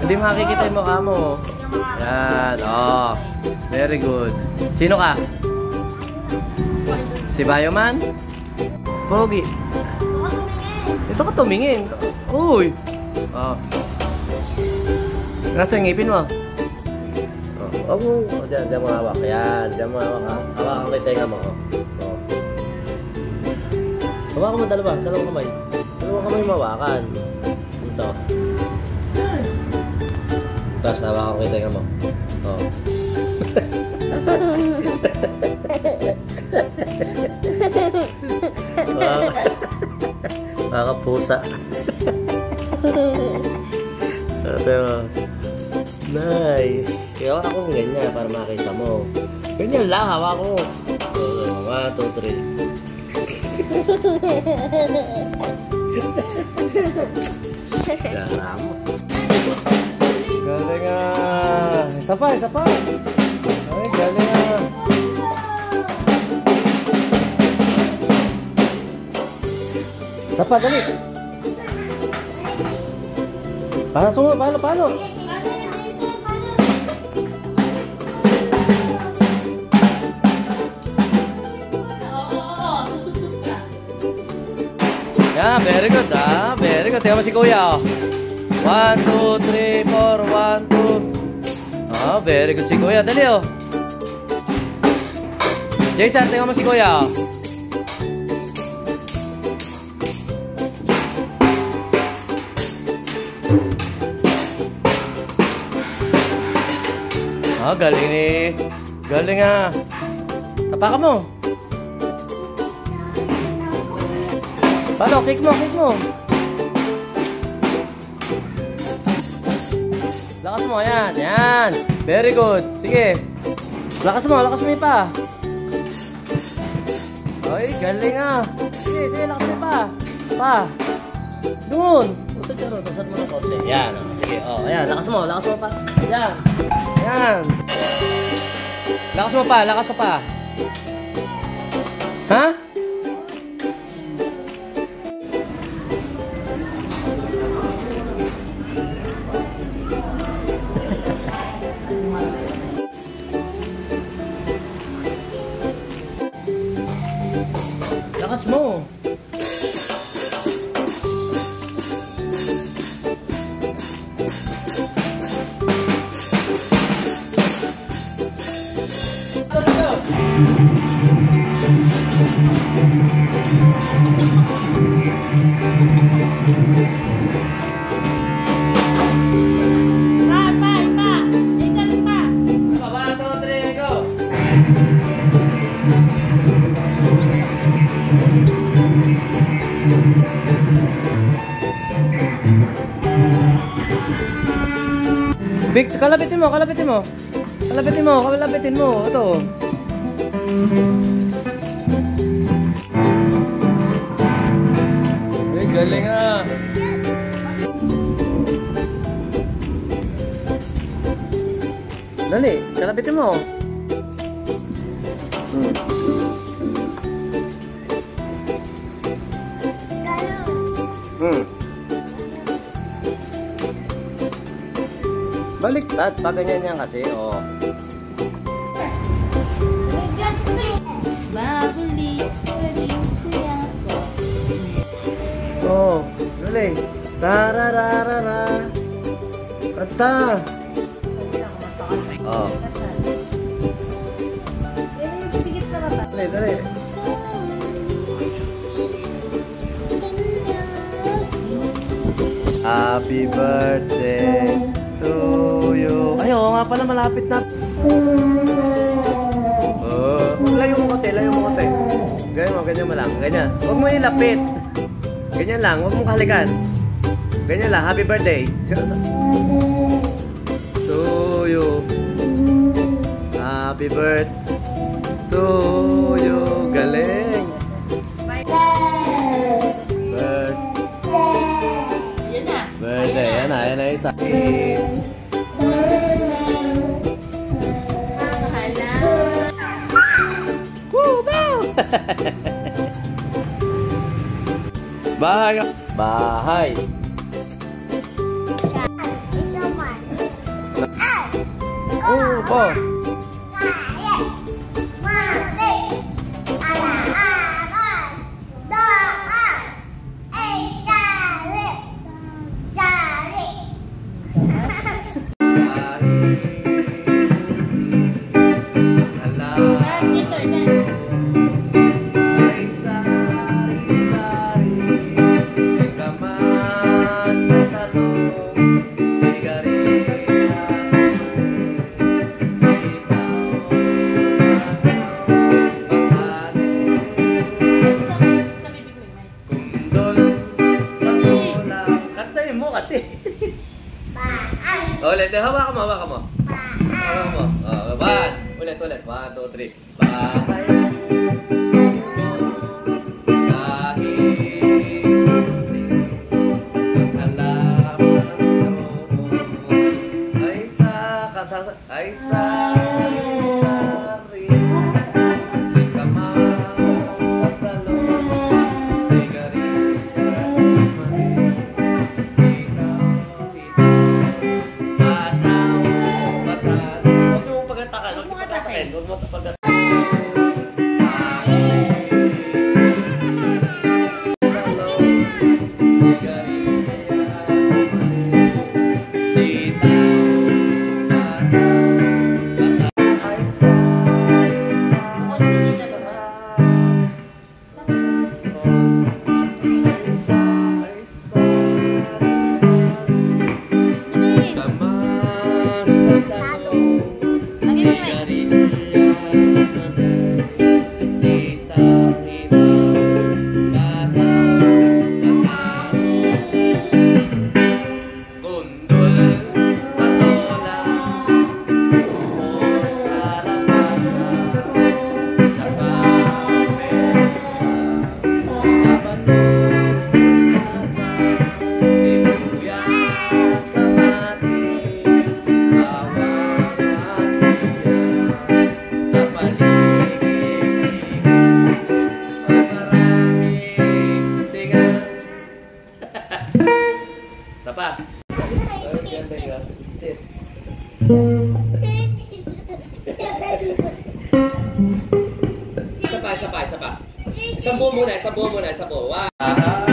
Hindi makikita yung mukha mo. Yan. Oh. Very good. Sino ka? Si Bayoman? Pogi. Ito ka tumingin. Uy. Oh. Nasa yung ngipin mo? Oh. Oh. Diyan mo hawak. Yan. Diyan mo hawak ha. Hawakan ko yung tenga mo. Oh. Hawakan mo dalawa. Dalawang kamay. Dalawang kamay mawakan. Ito. Tapos hawakan ko yung tenga mo. Oh. Mga pusa. Nice. Kaya ako ganyan para makita mo. Ganyan lang, hawak ko. 1, 2, 3. Gala mo. Galing ah. Isa pa, isa pa. Ay, galing ah. Isa pa, dali. Paano? Yeah, very good ah. Very good. Tingnan mo si Kuya oh. 1, 2, 3, 4, 1, 2. Oh, very good si Kuya. Dali oh. Jason, tingnan mo si Kuya oh. Oh, galing ni. Galing ah. Tapakan mo. Paano? Kick mo. Lakas mo, yan. Very good. Sige. Lakas mo pa. Ay, galing ah. Sige, lakas mo pa. Doon. Usad mo na konti. Yan. Sige, oh, ayan. Lakas mo pa. Yan. Lakas mo pa. Ha? Lakas mo. Big, kalabitin mo. Ito. Ay, galing ah. Dali, kalabitin mo. Baliktad, pag ganyan yan kasi, oh. Babuli, siya ko. Oh, galing. Tarararara. Kanta. Oh. Dali. Happy birthday to you. Ay, oo nga pala, malapit na. Layo mo konti. Ganyan mo lang. Ganyan. Huwag mo ilapit. Ganyan lang, huwag mong kahalikan. Ganyan lang, happy birthday. To you. Happy birthday to you. Galing. Birthday. Yan na isa. Bahay. Ciao. Oh, po. Ulit, hawakan mo, hawakan mo. Hawakan mo. Ulit. 1, 2, 3. Bahay. Ay sari-sari, si kama sa talong, sigarilyas sa mani, sitaw, bataw. Huwag mo pagatakan, huwag mo pagatakin, huwag mo pagatakin. Tapa. Sit. Isa pa. Isang buo muna. 1.